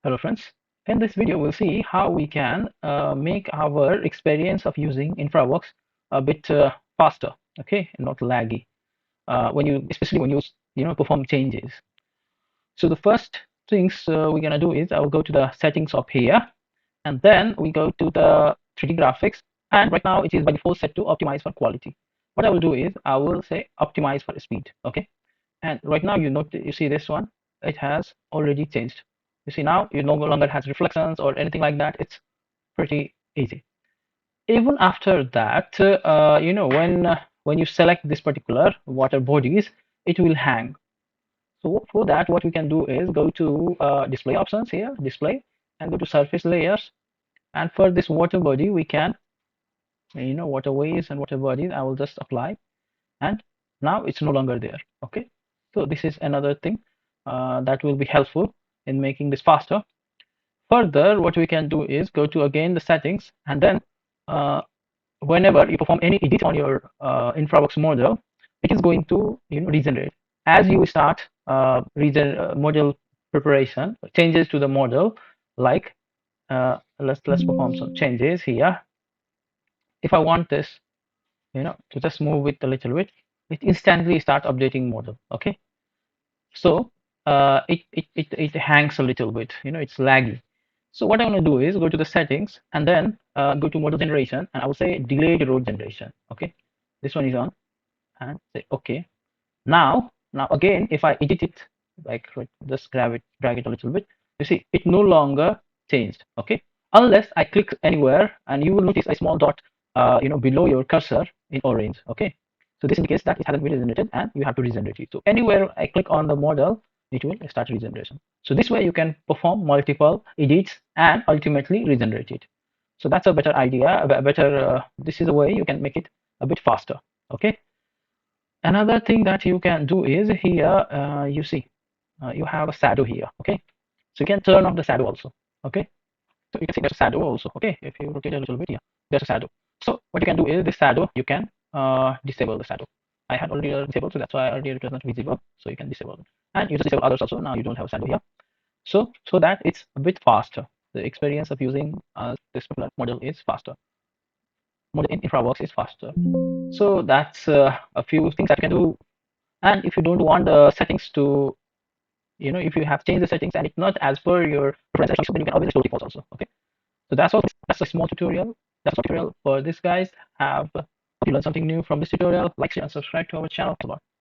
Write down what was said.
Hello friends. In this video, we'll see how we can make our experience of using Infraworks a bit faster, okay, and not laggy. Especially when you perform changes. So the first things we're gonna do is I will go to the settings of here, and then we go to the 3D graphics. And right now it is by default set to optimize for quality. What I will do is I will say optimize for speed, okay. And right now you see this one, it has already changed. You see now it no longer has reflections or anything like that. It's pretty easy. Even after that, when you select this particular water bodies, it will hang. So for that, what we can do is go to display options here, display, and go to surface layers. And for this water body, we can, waterways and water bodies, I will just apply, and now it's no longer there. Okay, so this is another thing that will be helpful in making this faster. Further, what we can do is go to again the settings, and then uh, whenever you perform any edit on your Infraworks model, it is going to regenerate as you start model preparation, changes to the model. Like let's perform some changes here. If I want this, to just move it a little bit, it instantly start updating model. Okay, so it hangs a little bit, it's laggy. So what I want to do is go to the settings, and then go to model generation, and I will say delayed road generation. Okay, this one is on, and say okay. Now again, if I edit it, like just drag it a little bit, you see it no longer changed. Okay, unless I click anywhere, and you will notice a small dot below your cursor in orange. Okay, so this indicates that it hasn't been regenerated and you have to regenerate it. So anywhere I click on the model, it will start regeneration. So this way you can perform multiple edits and ultimately regenerate it. So that's a better idea, a better this is a way you can make it a bit faster. Okay, another thing that you can do is here, you see you have a shadow here. Okay, so you can turn off the shadow also. Okay, so you can see there's a shadow also. Okay, if you rotate a little bit, yeah, there's a shadow. So what you can do is this shadow, you can disable the shadow. I had already disabled, so that's why earlier it was not visible. So you can disable it, and you just disable others also. Now you don't have a shadow here. So that it's a bit faster. The experience of using this particular model is faster. Model in Infraworks is faster. So that's a few things that you can do. And if you don't want the settings to, if you have changed the settings and it's not as per your preference, then you can always restore defaults also. Okay. So that's all. That's a small tutorial. That's a tutorial for this, guys. Hope you learned something new from this tutorial. Like, share, and subscribe to our channel.